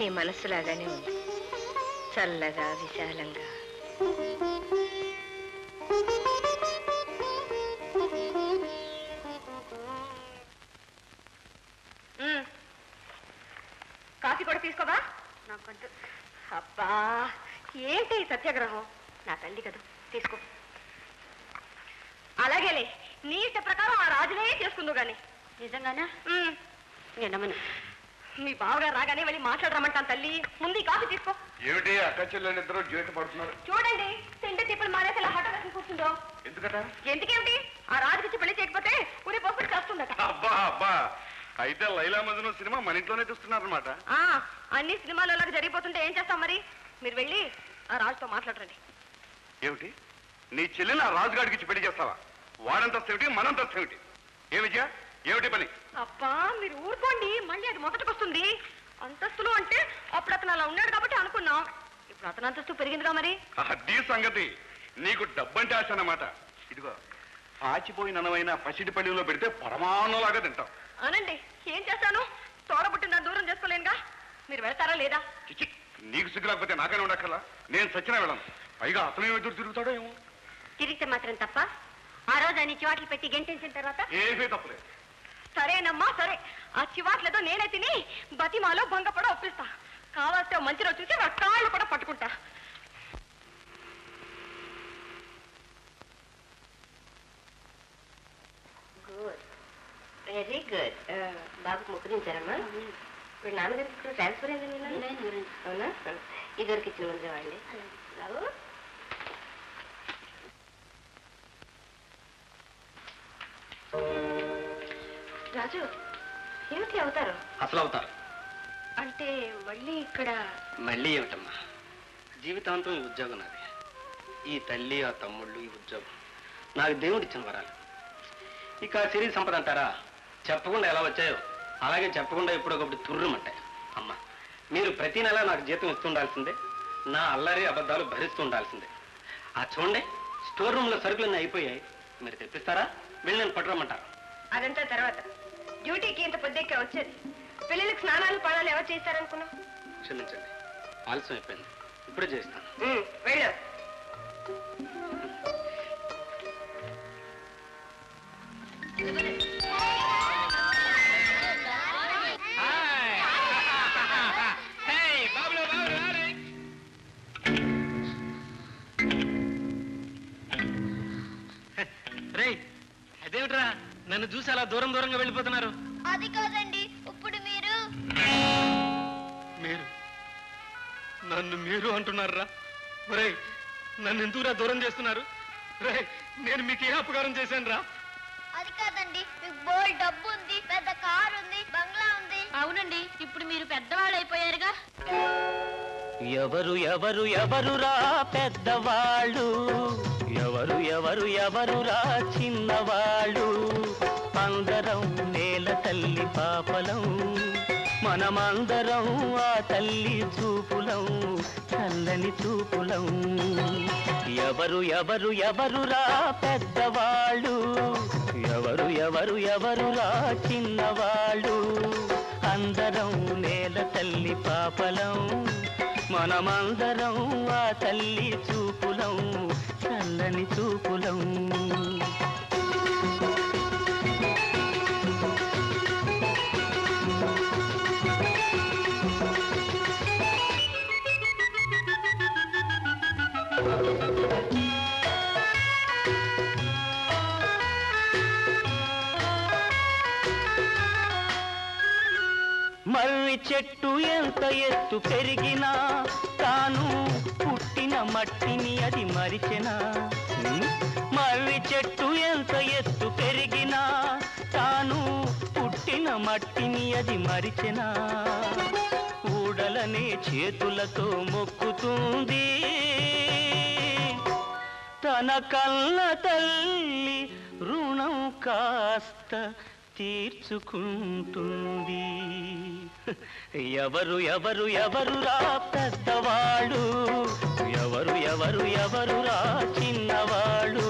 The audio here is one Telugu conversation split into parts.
నీ మనస్సులాగానే ఉంది, చల్లగా విశాలంగా. కాఫీ కూడా తీసుకోవా? నాకు అబ్బా, ఏంటి సత్యాగ్రహం? నా తల్లి కదా, తీసుకో. అలాగేలే, నీ ఇష్ట ప్రకారం ఆ రాజునే చేసుకుందు గాని. నిజంగానా? నేనమ్మను. మీ బావగారు రాగానే వెళ్ళి మాట్లాడరమ్మంటాను తల్లి. ముందు కాఫీ తీసుకో. ఏమిటి అక్క చెల్లెలు ఇద్దరు జీవిత పడుతున్నారు? చూడండి, తిండి తిప్పులు మానేసి ఇలా హఠ వేసి కూర్చుందో. ఎందుకట? ఎందుకేమిటి? ఆ రాజుకి పెళ్లి చేయకపోతే ఊరి పోసుకుని చేస్తుందట. అబ్బా అబ్బా, అయితే లైలా మజ్ను సినిమా మన ఇంట్లోనే చూస్తున్నారన్నమాట. అన్ని సినిమాలు అలాగే జరిగిపోతుంటే ఏం చేస్తాం మరి? మీరు వెళ్ళి ఆ రాజుతో మాట్లాడరండి. ఏమిటి, నీ చెల్లిని ఆ రాజుగాడికి ఇచ్చి పెళ్లి చేస్తావా? వాడంతస్తేమిటి, మనంతస్తేమిటి? ఏమిజా, ఏమిటి పని? అబ్బా మీరు ఊరుకోండి, మళ్ళీ అది మొదటికొస్తుంది. అంతస్తులు అంటే అప్పుడు అతను అలా ఉన్నాడు కాబట్టి అనుకున్నాం. ఇప్పుడు అతను అంతస్తు పెరిగిందిగా మరి. అది సంగతి. నీకు డబ్బంటే ఆశ అన్నమాట. ఇదిగో, ఆచిపోయిన అనవైన పసిడి పళ్ళిలో పెడితే పరమాణంలాగా తింటాం. అనండి, ఏం చేస్తాను? తోడబుట్టిన దూరం చేసుకోలేనుగా. మీరు వెళ్తారా లేదా? చిచి, నీకు సిగ్గు లేకపోతే నాకనే ఉండక్కర్లా. నేను సచ్చినా వెళ్ళను. పైగా అతను ఎదురు తిరుగుతాడో ఏమో. తిరిగితే మాత్రం తప్ప? ఆ రోజు ఆయన చివాట్లు పెట్టి గెంటించిన తర్వాత ఏమీ తప్పలేదు. సరేనమ్మా సరే, ఆ చివాట్లతో నేనే తిని బతిమాలో భంగపడ ఒప్పిస్తా. కావాల్సిన మంచి రోజు చూసి వాడి కాళ్ళు కూడా పట్టుకుంటా. Good, very good. బాబుకు ముక్కరించారమ్మా? ఇప్పుడు నాన్నగారికి ట్రాన్స్ఫర్ అయింది. అవునా? ఇద్దరికి ఇచ్చిన ముందు వాళ్ళి బాబు. రాజు, ఏమిటి అవుతారు? అసలు అవుతారు అంటే మళ్ళీ ఇక్కడ? మళ్ళీ ఏమిటమ్మా, జీవితాంతం ఈ ఉద్యోగం నాది. ఈ తల్లి, ఆ తమ్ముళ్ళు, ఈ ఉద్యోగం నాకు దేవుడిచ్చిన వరాలు. ఇక సిరి సంపద అంటారా, చెప్పకుండా ఎలా వచ్చాయో అలాగే చెప్పకుండా ఎప్పుడొకప్పుడు తుర్రుమంటాయి. అమ్మా, మీరు ప్రతి నెల నాకు జీతం ఇస్తుండాల్సిందే, నా అల్లరి అబద్ధాలు భరిస్తూ ఉండాల్సిందే. ఆ చూడండి, స్టోర్ రూమ్లో సరుకులన్నీ అయిపోయాయి. మీరు తెప్పిస్తారా? వెళ్ళి నేను పట్టురమ్మంటారా? అదంతా తర్వాత. డ్యూటీకి ఇంత పొద్దుకే వచ్చేది. పిల్లలకు స్నానాలు పానాలు ఎవరు చేస్తారనుకున్నావు? క్షమించండి, ఆలస్యం అయిపోయింది. ఇప్పుడే చేస్తాను. వెళ్ళు. అదేమిట్రా, నన్ను చూసి అలా దూరం దూరంగా వెళ్ళిపోతున్నారు? అది కాదండి, ఇప్పుడు మీరు నన్ను మీరు అంటున్నారా? రే, నన్ను ఎందుకురా దూరం చేస్తున్నారు? రే, నేను మీకు ఏ అపకారం చేశాను రా? అది కాదండి, మీకు బోల్ డబ్బు ఉంది, పెద్ద కారు ఉంది, బంగ్లా ఉంది. అవునండి, ఇప్పుడు మీరు పెద్దవాళ్ళు అయిపోయారుగా. ఎవరు ఎవరు ఎవరురా పెద్దవాళ్ళు, ఎవరు ఎవరు ఎవరురా చిన్నవాళ్ళు, అందరం నేల తల్లి పాపలం, మనమందరం ఆ తల్లి చూపులం, చల్లని చూపులం. ఎవరు ఎవరు ఎవరురా పెద్దవాళ్ళు, ఎవరు ఎవరు ఎవరురా చిన్నవాళ్ళు, అందరం నేల తల్లి పాపలం, మనమందరం ఆ తల్లి చూపులం, చల్లని చూపులం. మర్రి చెట్టు ఎంత ఎత్తు పెరిగినా తాను పుట్టిన మట్టిని అది మరిచెనా? మర్రి చెట్టు ఎంత ఎత్తు పెరిగినా తాను పుట్టిన మట్టిని అది మరిచెనా? ఊడలనే చేతులతో మొక్కుతుంది, తన కన్న తల్లి రుణం కాస్త తీర్చుకుంటుంది. ఎవరు ఎవరు ఎవరురా పెద్దవాళ్ళు, ఎవరు ఎవరు ఎవరురా చిన్నవాళ్ళు.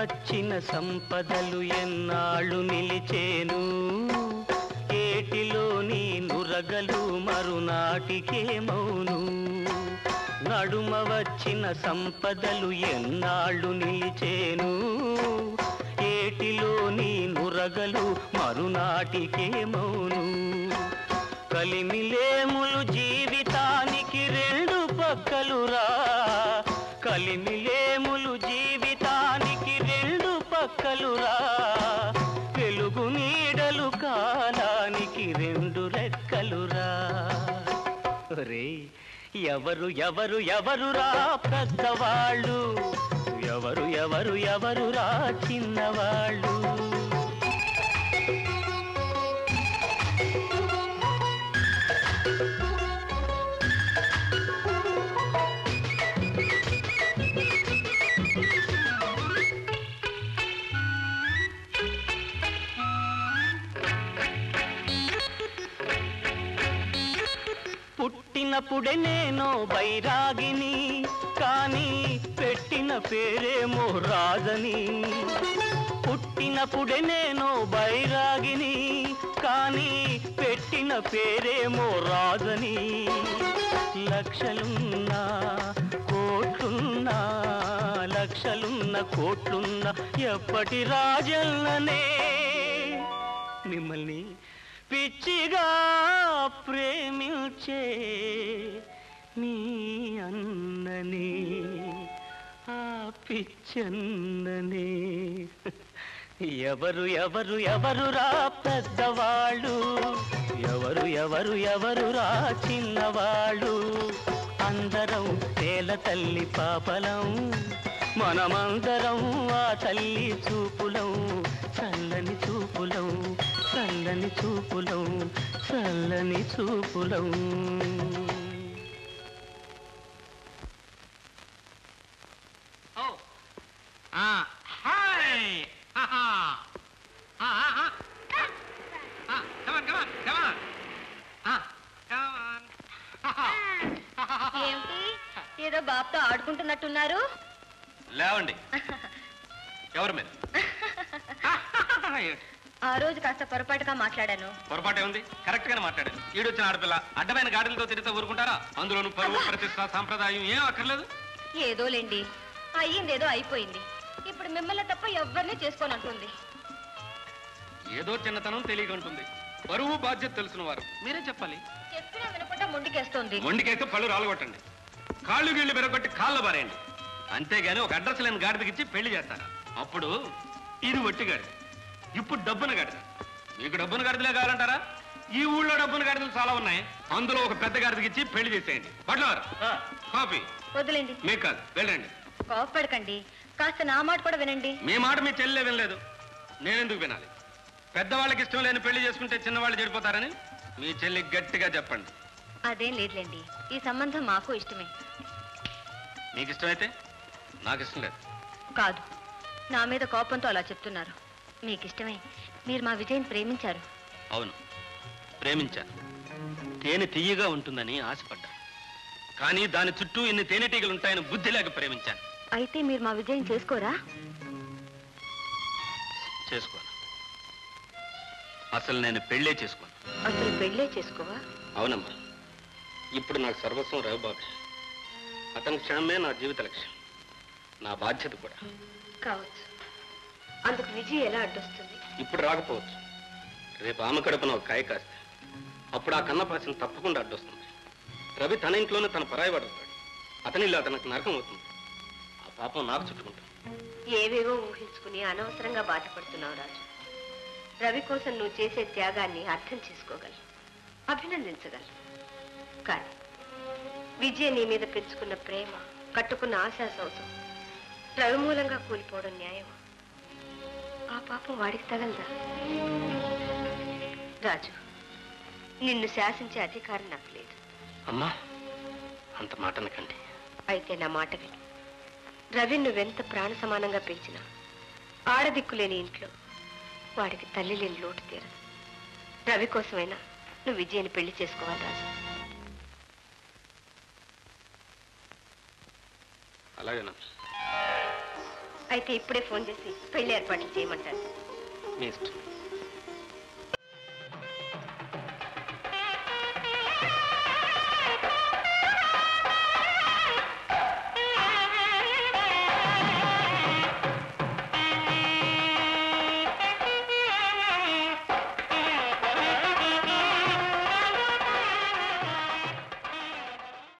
వచ్చిన సంపదలు ఎన్నాళ్ళు నిలిచేను, ఏటిలోని నురగలు మరునాటికేమౌను. నడుమ వచ్చిన సంపదలు ఎన్నాళ్ళు నిలిచేను, ఏటిలోని నురగలు మరునాటికేమౌను. కలిమిలేములు జీవితానికి రెండు పక్కలురా, కలిమిలేములు జీవితానికి రెండు పక్కలురా, వెలుగు నీడలు కాలానికి రెండు రెక్కలురా. రే ఎవరు ఎవరు ఎవరురా పెద్దవాళ్ళు, ఎవరు ఎవరు ఎవరురా చిన్నవాళ్ళు. పుట్టినప్పుడే నేను బైరాగిని, కానీ పెట్టిన పేరేమో రాజని. పుట్టినప్పుడే నేను బైరాగిని, కానీ పెట్టిన పేరేమో రాజని. లక్షలున్నా కోట్లున్నా, లక్షలున్న కోట్లున్న ఎప్పటి రాజల్లనే, మిమ్మల్ని పిచ్చిగా ప్రేమించే మీ అన్ననే, ఆ పిచ్చన్ననే. ఎవరు ఎవరు ఎవరురా పెద్దవాళ్ళు, ఎవరు ఎవరు ఎవరురా చిన్నవాళ్ళు. అందరం నేల తల్లి పాపలం, మనమందరం ఆ తల్లి చూపులం, చల్లని చూపులం, చల్లని చూపులం, చల్లని చూపులం. ఏమిటి ఏదో బాబుతో ఆడుకుంటున్నట్టున్నారు? లేవండి. ఎవరు మీరు? ఆ రోజు కాస్త పొరపాటుగా మాట్లాడాను. పొరపాటే ఉంది, కరెక్ట్ గానే మాట్లాడాను. ఈడొచ్చిన ఆడపిల్ల అడ్డమైన గాడులతో తిరిగితే ఊరుకుంటారా? అందులోనూ పరువు ప్రతిష్ట సాంప్రదాయం ఏం అక్కర్లేదు. ఏదోలేండి, అయ్యిందేదో అయిపోయింది. ఇప్పుడు మిమ్మల్ని తప్ప ఎవరిని చేసుకోనంటుంది. ఏదో చిన్నతనం తెలియక ఉంటుంది. పరువు బాధ్యత తెలిసిన వారు మీరే చెప్పాలి. చెప్పినా వినకుండా మొండికేస్తోంది. మొండికేస్తే పళ్ళు రాలగొట్టండి, కాళ్ళు గీళ్లు బెరగొట్టి కాళ్ళు బారేయండి. అంతేగాని ఒక అడ్రస్ లేని గాడిదకిచ్చి పెళ్లి చేస్తారా? అప్పుడు ఇది ఒట్టి గాడిద, ఇప్పుడు డబ్బున గాడిద. మీకు డబ్బున గాడిదలే కావాలంటారా? ఈ ఊళ్ళో డబ్బున గాడిదలు చాలా ఉన్నాయి. అందులో ఒక పెద్ద గాడిదకిచ్చి పెళ్లి చేసేయండి. Butler coffee. వదిలేండి. మీకు కాదు, వెళ్ళండి. కోపడకండి, కాస్త నా మాట కూడా వినండి. మీ మాట మీ చెల్లెలే వినలేదు, నేనెందుకు వినాలి? పెద్దవాళ్ళకి ఇష్టం లేని పెళ్లి చేసుకుంటే చిన్నవాళ్ళు చెడిపోతారని మీ చెల్లి గట్టిగా చెప్పండి. అదేం లేదులేండి, ఈ సంబంధం మాకు ఇష్టమే. మీకు ఇష్టమైతే నాకు ఇష్టం లేదు. కాదు, నా మీద కోపంతో అలా చెప్తున్నారు. మీకు ఇష్టమే, మీరు మా విజయ్ని ప్రేమించారు. అవును, ప్రేమించాను. తేనె తీయగా ఉంటుందని ఆశపడ్డాను, కానీ దాని చుట్టూ ఇన్ని తేనెటీగలు ఉంటాయని బుద్ధి లేక ప్రేమించాను. అయితే మీరు మా విజయ్ని చేసుకోరా? చేసుకోను. అసలు నేను పెళ్ళే చేసుకోను. అసలు పెళ్ళే చేసుకోవా? అవునమ్మా, ఇప్పుడు నాకు సర్వస్వం రవిబాబు. అతని క్షణమే నా జీవిత లక్ష్యం, నా బాధ్యత కూడా. కావచ్చు, అందుకు విజయ్ ఎలా అడ్డొస్తుంది? ఇప్పుడు రాకపోవచ్చు, రేపు ఆమె కడుపున ఒక కాయ కాస్తే అప్పుడు ఆ కన్నపాసిన తప్పకుండా అడ్డొస్తుంది. రవి తన ఇంట్లోనే తన పరాయి పడుతాడు. అతని ఇలా తనకు నరకం అవుతుంది. ఆ పాపం నాకు చుట్టుకుంటాం. ఏవేవో ఊహించుకుని అనవసరంగా బాధపడుతున్నావు రాజు. రవి కోసం నువ్వు చేసే త్యాగాన్ని అర్థం చేసుకోగలరు, అభినందించగలరు. కానీ విజయ్ నీ మీద పెంచుకున్న ప్రేమ, కట్టుకున్న ఆశా సంవత్సరం రవి మూలంగా కూలిపోవడం న్యాయం? ఆ పాపం వాడికి తగలదా? రాజు, నిన్ను శాసించే అధికారం నాకు లేదు. అమ్మా, అంత మాట అనకండి. అయితే నా మాట విను. రవి నువ్వెంత ప్రాణ సమానంగా పెంచినా ఆడదిక్కులేని ఇంట్లో వాడికి తల్లి లేని లోటు తీరదు. రవి కోసమైనా నువ్వు విజయని పెళ్లి చేసుకోవాలి రాజు. అలాగేనా? అయితే ఇప్పుడే ఫోన్ చేసి పెళ్లి ఏర్పాట్లు చేయమంటారు. మీ ఇష్టం.